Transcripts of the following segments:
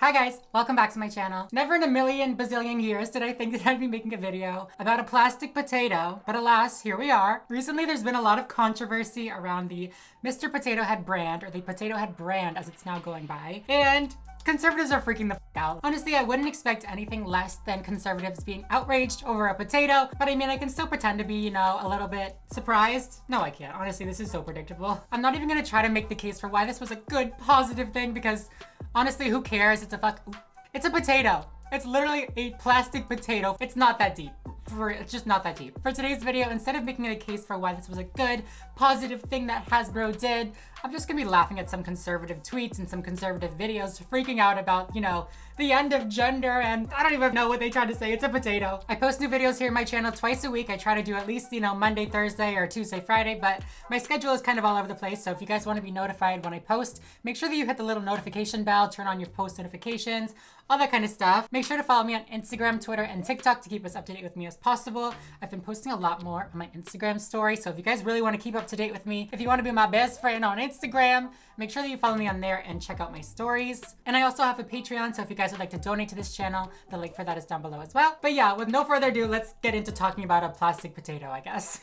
Hi guys, welcome back to my channel. Never in a million bazillion years did I think that I'd be making a video about a plastic potato, but alas, here we are. Recently there's been a lot of controversy around the Mr. Potato Head brand, or the Potato Head brand as it's now going by, and conservatives are freaking the f out. Honestly, I wouldn't expect anything less than conservatives being outraged over a potato, but I mean, I can still pretend to be, you know, a little bit surprised. No, I can't. Honestly, this is so predictable. I'm not even gonna try to make the case for why this was a good, positive thing, because honestly, who cares? It's a potato. It's literally a plastic potato. It's not that deep. It's just not that deep. For today's video, instead of making a case for why this was a good, positive thing that Hasbro did, I'm just gonna be laughing at some conservative tweets and some conservative videos freaking out about, you know, the end of gender, and I don't even know what they tried to say. It's a potato. I post new videos here on my channel twice a week. I try to do at least, you know, Monday, Thursday, or Tuesday, Friday, but my schedule is kind of all over the place. So if you guys want to be notified when I post, make sure that you hit the little notification bell, turn on your post notifications, all that kind of stuff. Make sure to follow me on Instagram, Twitter, and TikTok to keep us up to date with me as possible. I've been posting a lot more on my Instagram story, so if you guys really want to keep up to date with me, if you want to be my best friend on Instagram, make sure that you follow me on there and check out my stories. And I also have a Patreon, so if you guys would like to donate to this channel, the link for that is down below as well. But yeah, with no further ado, let's get into talking about a plastic potato, I guess.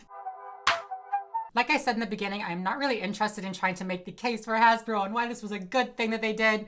Like I said in the beginning, I'm not really interested in trying to make the case for Hasbro and why this was a good thing that they did.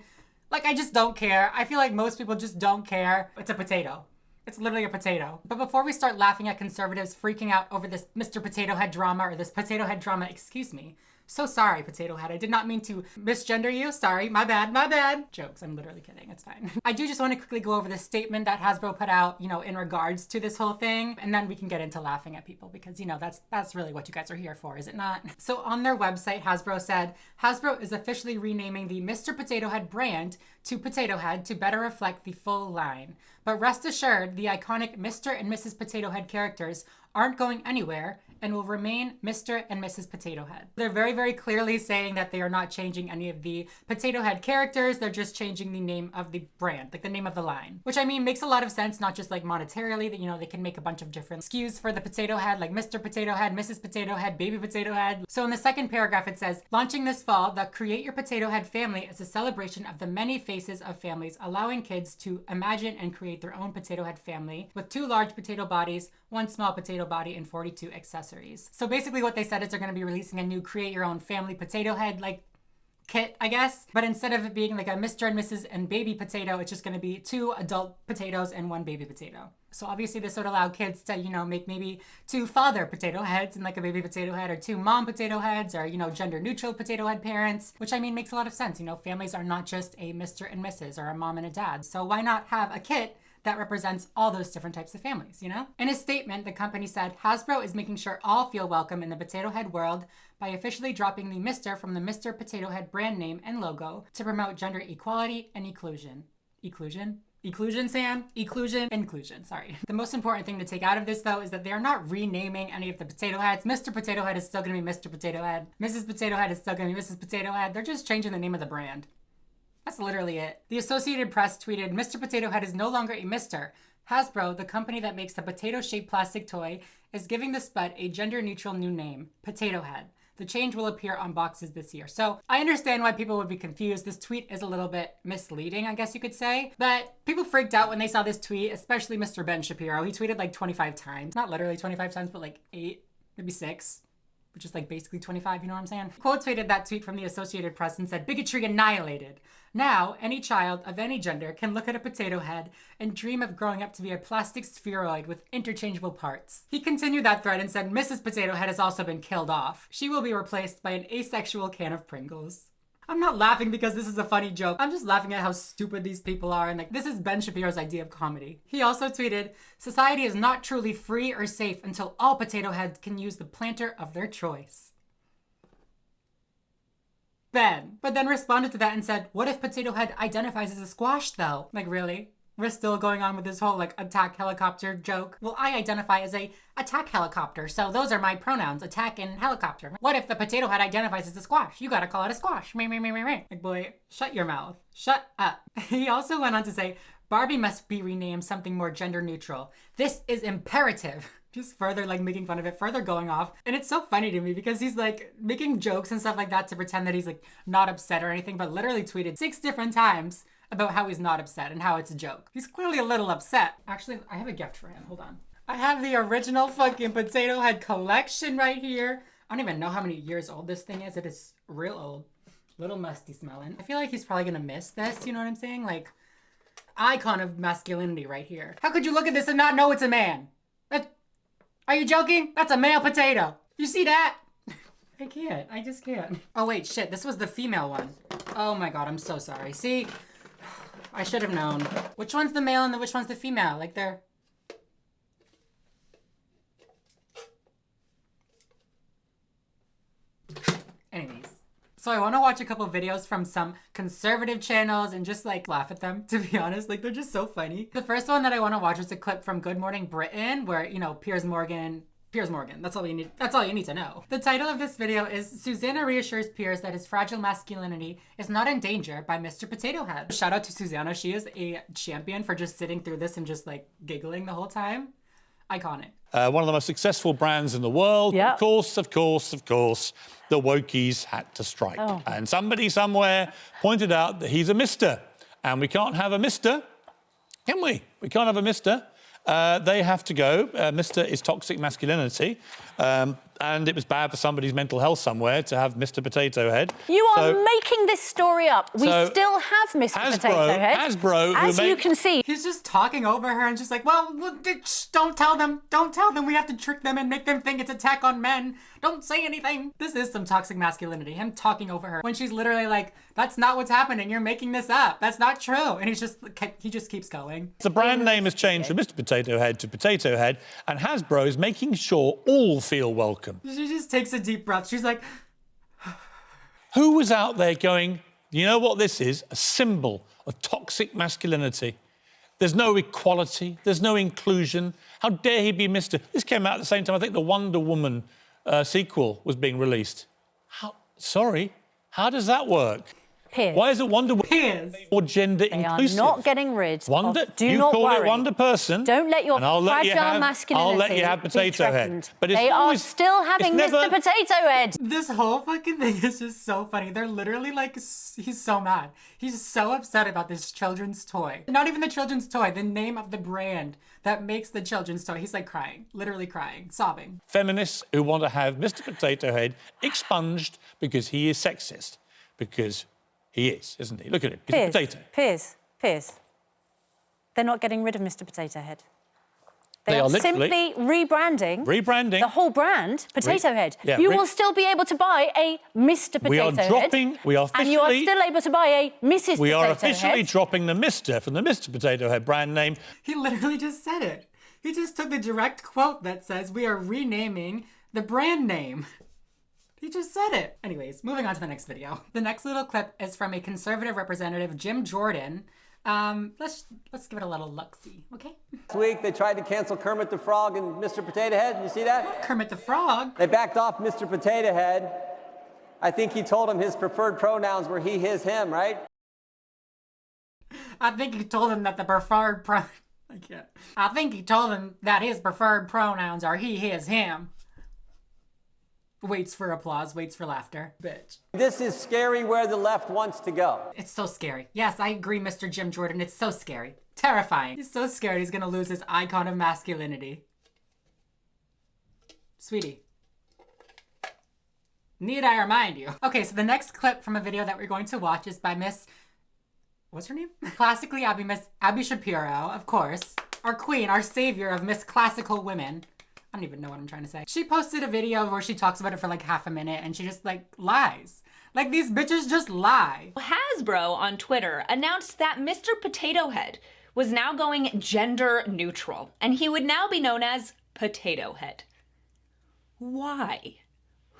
Like, I just don't care. I feel like most people just don't care. It's a potato. It's literally a potato. But before we start laughing at conservatives freaking out over this Mr. Potato Head drama, or this potato head drama, excuse me. So sorry, Potato Head. I did not mean to misgender you. Sorry, my bad, my bad. Jokes, I'm literally kidding, it's fine. I do just want to quickly go over the statement that Hasbro put out, you know, in regards to this whole thing, and then we can get into laughing at people because, you know, that's really what you guys are here for, is it not? So on their website, Hasbro said, Hasbro is officially renaming the Mr. Potato Head brand to Potato Head to better reflect the full line. But rest assured, the iconic Mr. and Mrs. Potato Head characters aren't going anywhere and will remain Mr. and Mrs. Potato Head. They're very, very clearly saying that they are not changing any of the Potato Head characters. They're just changing the name of the brand, like the name of the line, which I mean makes a lot of sense, not just like monetarily, that, you know, they can make a bunch of different SKUs for the Potato Head, like Mr. Potato Head, Mrs. Potato Head, Baby Potato Head. So in the second paragraph, it says, launching this fall, the Create Your Potato Head family is a celebration of the many faces of families, allowing kids to imagine and create their own potato head family with 2 large potato bodies, 1 small potato body, and 42 accessories. So basically what they said is they're going to be releasing a new Create Your Own Family Potato Head, like, kit, I guess. But instead of it being like a Mr. and Mrs. and baby potato, it's just going to be 2 adult potatoes and 1 baby potato. So obviously this would allow kids to, you know, make maybe 2 father potato heads and like a baby potato head, or 2 mom potato heads, or, you know, gender neutral potato head parents, which I mean makes a lot of sense. You know, families are not just a Mr. and Mrs. or a mom and a dad. So why not have a kit that represents all those different types of families, you know? In a statement, the company said, Hasbro is making sure all feel welcome in the potato head world by officially dropping the Mr. from the Mr. Potato Head brand name and logo to promote gender equality and inclusion. Inclusion, Sam? Inclusion, sorry. The most important thing to take out of this, though, is that they are not renaming any of the potato heads. Mr. Potato Head is still gonna be Mr. Potato Head. Mrs. Potato Head is still gonna be Mrs. Potato Head. They're just changing the name of the brand. That's literally it. The Associated Press tweeted, Mr. Potato Head is no longer a Mr. Hasbro, the company that makes the potato-shaped plastic toy, is giving the spud a gender-neutral new name, Potato Head. The change will appear on boxes this year. So I understand why people would be confused. This tweet is a little bit misleading, I guess you could say. But people freaked out when they saw this tweet, especially Mr. Ben Shapiro. He tweeted like 25 times. Not literally 25 times, but like 8, maybe 6. Which is like basically 25, you know what I'm saying? Quote tweeted that tweet from the Associated Press and said, bigotry annihilated. Now, any child of any gender can look at a potato head and dream of growing up to be a plastic spheroid with interchangeable parts. He continued that thread and said, Mrs. Potato Head has also been killed off. She will be replaced by an asexual can of Pringles. I'm not laughing because this is a funny joke. I'm just laughing at how stupid these people are, and like, this is Ben Shapiro's idea of comedy. He also tweeted, society is not truly free or safe until all potato heads can use the planter of their choice. Ben, but then responded to that and said, what if Potato Head identifies as a squash though? Like, really? We're still going on with this whole like attack helicopter joke. Well, I identify as a attack helicopter, so those are my pronouns, attack and helicopter. What if the potato head identifies as a squash? You gotta call it a squash. Like, boy, shut your mouth. Shut up. He also went on to say, Barbie must be renamed something more gender neutral. This is imperative. Just further like making fun of it, further going off. And it's so funny to me because he's like making jokes and stuff like that to pretend that he's like not upset or anything, but literally tweeted 6 different times about how he's not upset and how it's a joke. He's clearly a little upset. Actually, I have a gift for him. Hold on. I have the original fucking potato head collection right here. I don't even know how many years old this thing is. It is real old. Little musty smelling. I feel like he's probably gonna miss this, you know what I'm saying? Like, icon of masculinity right here. How could you look at this and not know it's a man? Are you joking? That's a male potato. You see that? I can't. I just can't. Oh wait, shit. This was the female one. Oh my god, I'm so sorry. See? I should have known. Which one's the male and which one's the female? Like they're... Anyways. So I want to watch a couple videos from some conservative channels and just like laugh at them, to be honest. Like they're just so funny. The first one that I want to watch is a clip from Good Morning Britain where, you know, Piers Morgan, that's all you need to know. The title of this video is Susanna reassures Piers that his fragile masculinity is not in danger by Mr. Potato Head. Shout out to Susanna. She is a champion for just sitting through this and just like giggling the whole time. Iconic. One of the most successful brands in the world. Yep. Of course, the wokies had to strike. Oh. And somebody somewhere pointed out that he's a mister. And we can't have a mister, can we? We can't have a mister. They have to go. Mister is toxic masculinity. And it was bad for somebody's mental health somewhere to have Mr. Potato Head. You are making this story up. We still have Mr. Potato Head. Hasbro, as you can see. He's just talking over her and just like, well, don't tell them. Don't tell them. We have to trick them and make them think it's attack on men. Don't say anything. This is some toxic masculinity. Him talking over her when she's literally like, that's not what's happening. You're making this up. That's not true. And he just keeps going. The brand name has changed from Mr. Potato Head to Potato Head, and Hasbro is making sure all feel welcome. She just takes a deep breath. She's like... Who was out there going, you know what this is? A symbol of toxic masculinity. There's no equality. There's no inclusion. How dare he be Mr. This came out at the same time. I think the Wonder Woman sequel was being released. Sorry, how does that work? Piers. Why is it Wonder Woman more gender inclusive? They are not getting rid of... You call it Wonder Person. Don't let your fragile masculinity I'll let you have Potato Head. But they are still having Mr. Potato Head. This whole fucking thing is just so funny. They're literally like, he's so mad. He's so upset about this children's toy. Not even the children's toy, the name of the brand that makes the children's toy. He's like crying, literally crying, sobbing. Feminists who want to have Mr. Potato Head expunged because he is sexist. Because... he is, isn't he? Look at him. He's a potato. Piers. They're not getting rid of Mr. Potato Head. They are simply rebranding the whole brand, Potato Head. Yeah, you will still be able to buy a Mr. Potato Head. And you are still able to buy a Mrs. Potato Head. We are officially dropping the Mr. from the Mr. Potato Head brand name. He literally just said it. He just took the direct quote that says, we are renaming the brand name. He just said it. Anyways, moving on to the next video. The next little clip is from a conservative representative, Jim Jordan. Let's give it a little look-see, okay? This week, they tried to cancel Kermit the Frog and Mr. Potato Head. You see that? Kermit the Frog? They backed off Mr. Potato Head. I think he told him his preferred pronouns were he, his, him, right? I think he told him that the preferred I think he told him that his preferred pronouns are he, his, him. Waits for applause, waits for laughter. Bitch. This is scary where the left wants to go. It's so scary. Yes, I agree, Mr. Jim Jordan. It's so scary. Terrifying. He's so scared he's gonna lose his icon of masculinity. Sweetie. Need I remind you? Okay, so the next clip from a video that we're going to watch is by Miss... what's her name? Classically Miss Abby Shapiro, of course. Our queen, our savior of Miss Classical Women. I don't even know what I'm trying to say. She posted a video where she talks about it for like half a minute and she just like lies. Like these bitches just lie. Hasbro on Twitter announced that Mr. Potato Head was now going gender neutral and he would now be known as Potato Head. Why?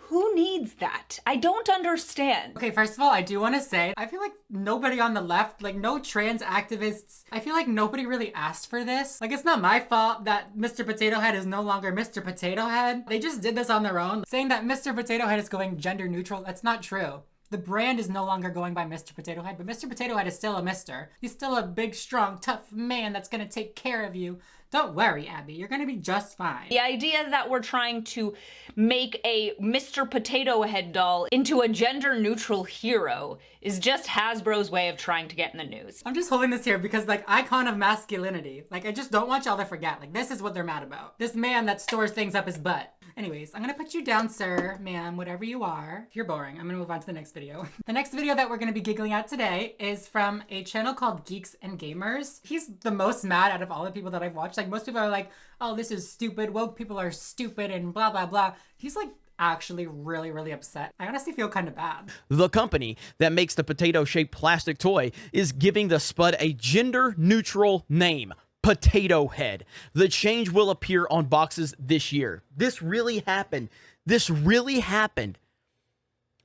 Who needs that? I don't understand. Okay, first of all, I do want to say, I feel like nobody on the left, like no trans activists, I feel like nobody really asked for this. Like, it's not my fault that Mr. Potato Head is no longer Mr. Potato Head. They just did this on their own. Saying that Mr. Potato Head is going gender neutral, that's not true. The brand is no longer going by Mr. Potato Head, but Mr. Potato Head is still a Mr. He's still a big, strong, tough man that's gonna take care of you. Don't worry, Abby, you're gonna be just fine. The idea that we're trying to make a Mr. Potato Head doll into a gender-neutral hero is just Hasbro's way of trying to get in the news. I'm just holding this here because, like, icon of masculinity. Like, I just don't want y'all to forget. Like, this is what they're mad about. This man that stores things up his butt. Anyways, I'm gonna put you down, sir, ma'am, whatever you are. You're boring. I'm gonna move on to the next video. The next video that we're gonna be giggling at today is from a channel called Geeks and Gamers. He's the most mad out of all the people that I've watched. Like, most people are like, oh, this is stupid. Woke people are stupid and blah, blah, blah. He's like actually really, really upset. I honestly feel kind of bad. The company that makes the potato-shaped plastic toy is giving the Spud a gender-neutral name. Potato Head. The change will appear on boxes this year. This really happened. This really happened.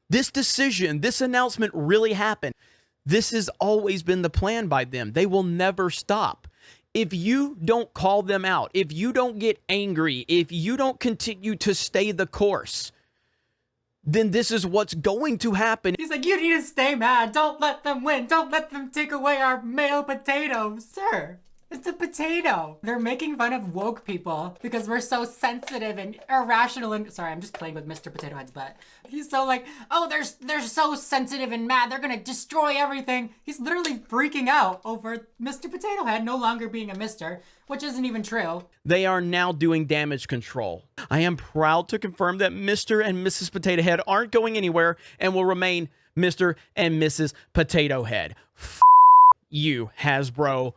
This decision, this announcement really happened. This has always been the plan by them. They will never stop. If you don't call them out, if you don't get angry, if you don't continue to stay the course, then this is what's going to happen. He's like, you need to stay mad. Don't let them win. Don't let them take away our male potatoes. Sir, it's a potato. They're making fun of woke people because we're so sensitive and irrational and sorry, I'm just playing with Mr. Potato Head's butt. He's so like, oh, they're so sensitive and mad. They're gonna destroy everything. He's literally freaking out over Mr. Potato Head no longer being a Mr., which isn't even true. They are now doing damage control. I am proud to confirm that Mr. and Mrs. Potato Head aren't going anywhere and will remain Mr. and Mrs. Potato Head. F you, Hasbro.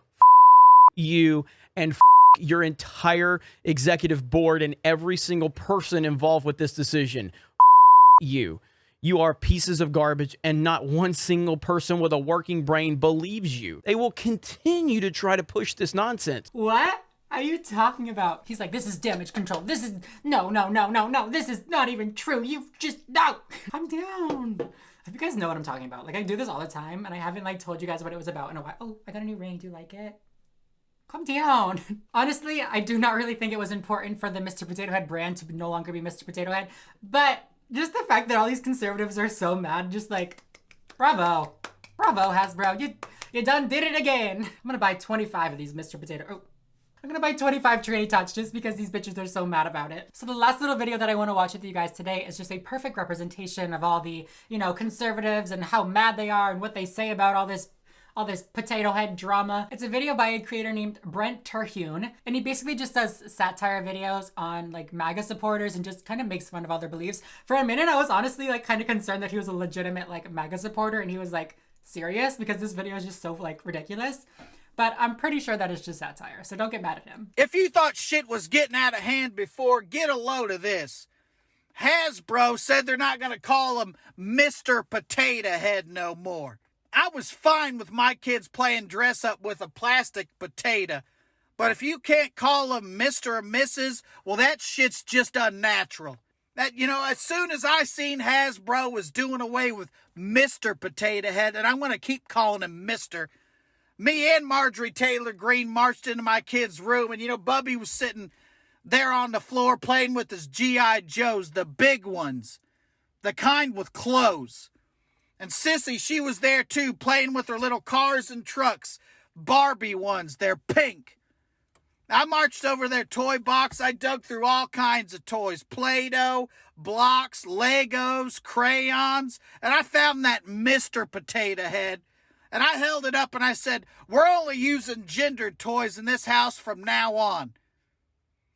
You and your entire executive board and every single person involved with this decision. You. You are pieces of garbage and not one single person with a working brain believes you. They will continue to try to push this nonsense. What are you talking about? He's like, this is damage control. This is, no. This is not even true. You just, no. Calm down. If you guys know what I'm talking about. Like, I do this all the time and I haven't like told you guys what it was about in a while. Oh, I got a new ring. Do you like it? Calm down. Honestly, I do not really think it was important for the Mr. Potato Head brand to no longer be Mr. Potato Head, but just the fact that all these conservatives are so mad, just like, bravo. Bravo, Hasbro. You done did it again. I'm gonna buy 25 of these Mr. Potato. Oh, I'm gonna buy 25 Trinity Tots just because these bitches are so mad about it. So the last little video that I want to watch with you guys today is just a perfect representation of all the, you know, conservatives and how mad they are and what they say about all this potato head drama. It's a video by a creator named Brent Terhune, and he basically just does satire videos on like MAGA supporters and just kind of makes fun of all their beliefs. For a minute, I was honestly like kind of concerned that he was a legitimate like MAGA supporter and he was like serious because this video is just so like ridiculous. But I'm pretty sure that is just satire, so don't get mad at him. If you thought shit was getting out of hand before, get a load of this. Hasbro said they're not going to call him Mr. Potato Head no more. I was fine with my kids playing dress up with a plastic potato, but if you can't call them Mr. or Mrs., well, that shit's just unnatural. That, you know, as soon as I seen Hasbro was doing away with Mr. Potato Head, and I'm going to keep calling him Mr., me and Marjorie Taylor Greene marched into my kid's room, and, you know, Bubby was sitting there on the floor playing with his G.I. Joes, the big ones, the kind with clothes. And Sissy, she was there too, playing with her little cars and trucks. Barbie ones, they're pink. I marched over their toy box. I dug through all kinds of toys. Play-Doh, blocks, Legos, crayons. And I found that Mr. Potato Head. And I held it up and I said, we're only using gendered toys in this house from now on.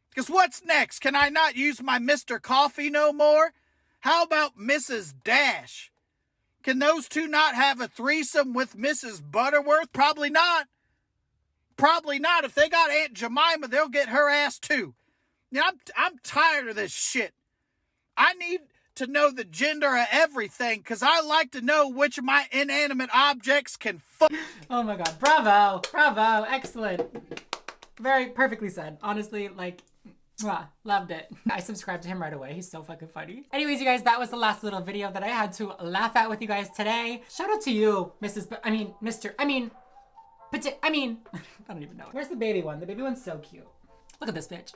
Because what's next? Can I not use my Mr. Coffee no more? How about Mrs. Dash? Can those two not have a threesome with Mrs. Butterworth? Probably not. Probably not. If they got Aunt Jemima, they'll get her ass too. You know, I'm tired of this shit. I need to know the gender of everything because I like to know which of my inanimate objects can fuck. Oh my god. Bravo. Bravo. Excellent. Very perfectly said. Honestly, like, loved it. I subscribed to him right away. He's so fucking funny. Anyways, you guys, that was the last little video that I had to laugh at with you guys today. Shout out to you, Mr. I don't even know. Where's the baby one? The baby one's so cute. Look at this bitch.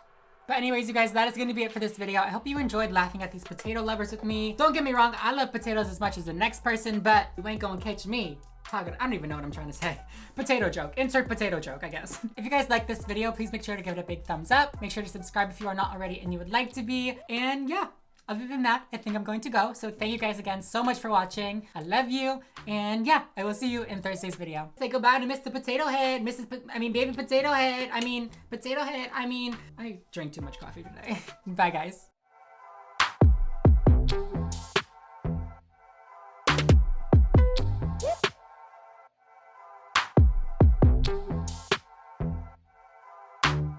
But anyways, you guys, that is going to be it for this video. I hope you enjoyed laughing at these potato lovers with me. Don't get me wrong, I love potatoes as much as the next person, but you ain't gonna catch me talking. I don't even know what I'm trying to say. Potato joke. Insert potato joke, I guess. If you guys like this video, please make sure to give it a big thumbs up. Make sure to subscribe if you are not already and you would like to be. And yeah, other than that, I think I'm going to go. So thank you guys again so much for watching. I love you. And yeah, I will see you in Thursday's video. Say goodbye to Mr. Potato Head, Baby Potato Head. Potato Head. I drank too much coffee today. Bye, guys.